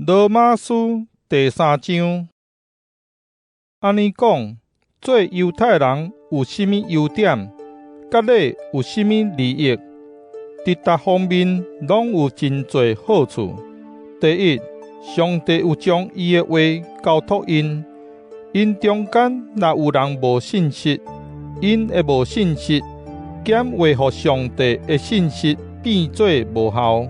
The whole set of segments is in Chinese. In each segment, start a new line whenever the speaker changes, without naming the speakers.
罗马书第3章，安尼讲，做犹太人有甚物优点，甲你有甚物利益？伫逐方面拢有真侪好处。第一，上帝有将伊的话交托因，因中间若有人无信息，因的无信息减维护上帝的信息变做无效，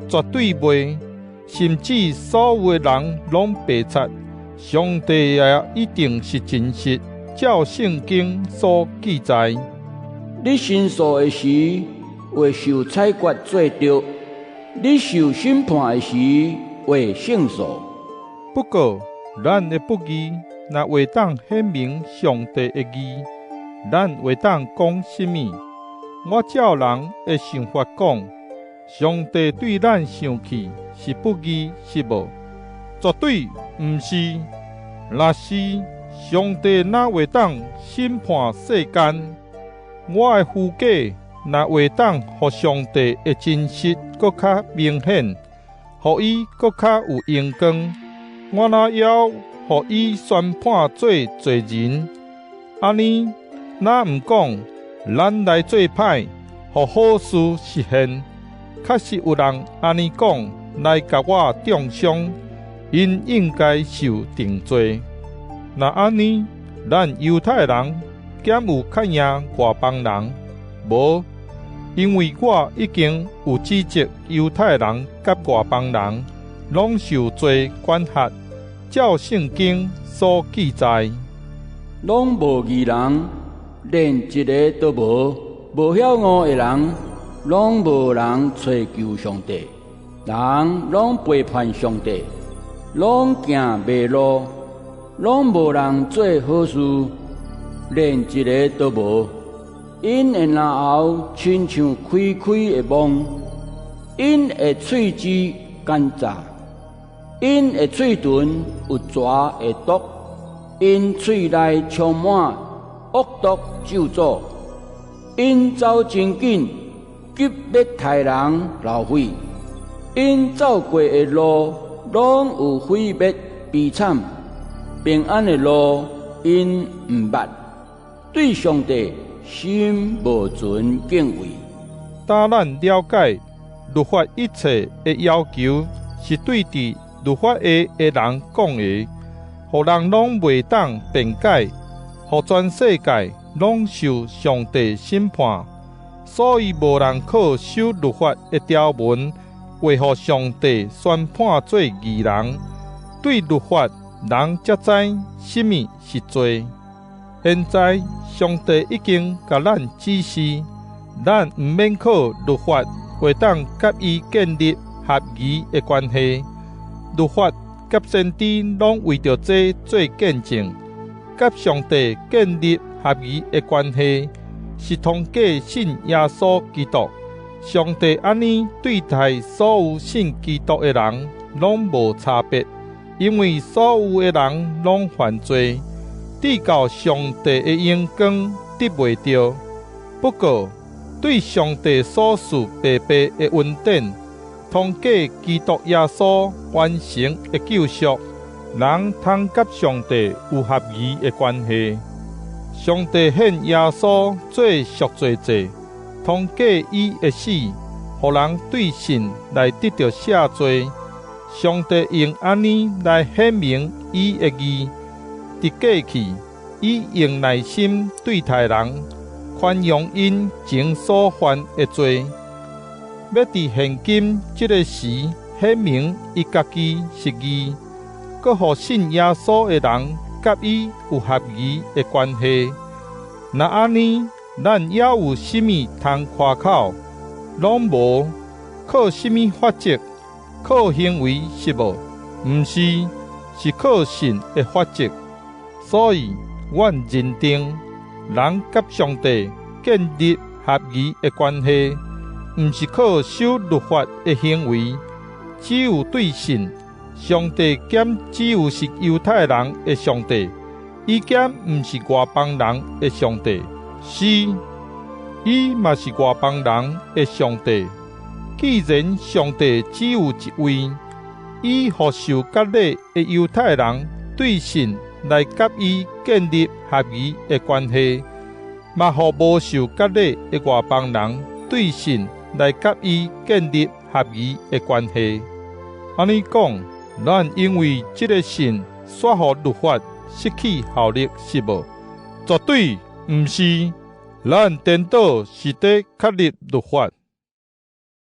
绝对袂。甚至所有的人拢白贼，上帝也一定是真实，照圣经所记载。
你申诉的时，会受裁决做着；你受审判的时，会胜诉。
不过，咱的不义若会当显明上帝的义，咱会当讲甚物？我照人的想法讲，上帝对咱生气是不义是无？绝对毋是。若是上帝哪会当审判世间？我的夫家若会当互上帝的真实搁较明显，互伊搁较有荣光，我哪要互伊宣判做罪人？安尼哪毋讲，咱来做歹，互好事实现？确实有人安尼讲，来甲我中伤，因应该受定罪。若安尼，咱犹太人减有较赢外邦人？无，因为我已经有指责犹太人甲外邦人，拢受罪管辖，照圣经所记载。
拢无义人，连一个都无；无晓悟的人，拢无人找求上帝。人拢背叛上帝，拢行迷路，拢无人做好事，连一个都无。因的然后亲像开的梦，因的喙齿干燥，因的喙唇有蛇的毒，因喙内充满恶毒咒诅，因走真紧，急要害人流血。因走过的路，拢有毁灭悲惨；平安的路，因毋捌。对上帝心无存敬畏。
当咱了解律法一切的要求，是对治律法的人讲的，互人拢袂当辩解，互全世界拢受上帝审判。所以无人靠守律法的条文，为互上帝宣判做义人。对律法，人才知什么是罪。现在上帝已经甲咱指示，咱毋免靠律法会当甲伊建立合宜的关系。律法甲先知拢为着这做见证，甲上帝建立合宜的关系，是通过信耶稣基督。上帝安尼对待所有信基督的人，拢无差别，因为所有的人拢犯罪，得到上帝的荣光得袂到。不过，对上帝所赐白白的恩典，通过基督耶稣完成的救赎，人通甲上帝有合宜的关系。上帝献耶稣做赎罪祭，通过伊的死，互人对信来得到赦罪。上帝用安尼来显明伊的义。伫过去，伊用耐心对待人，宽容因前所犯的罪。要伫现今这个时显明伊家己是义，搁互信耶稣的人甲伊有合宜的关系。若安尼，咱还有甚物通夸口？拢无。靠甚物法则？靠行为是无？毋是，是靠信的法则。所以，阮认定人甲上帝建立合宜的关系，毋是靠守律法的行为，只有对信上帝，兼只有是犹太人的上帝，伊兼毋是外邦人的上帝。是，伊嘛是外邦人的上帝。既然上帝只有一位，以互受割礼的犹太人对神来甲伊建立合宜的关系，嘛互无受割礼的外邦人对神来甲伊建立合宜的关系。安尼讲，咱因为这个神煞互律法失去效力是无？绝对毋是，咱颠倒是在确立律法。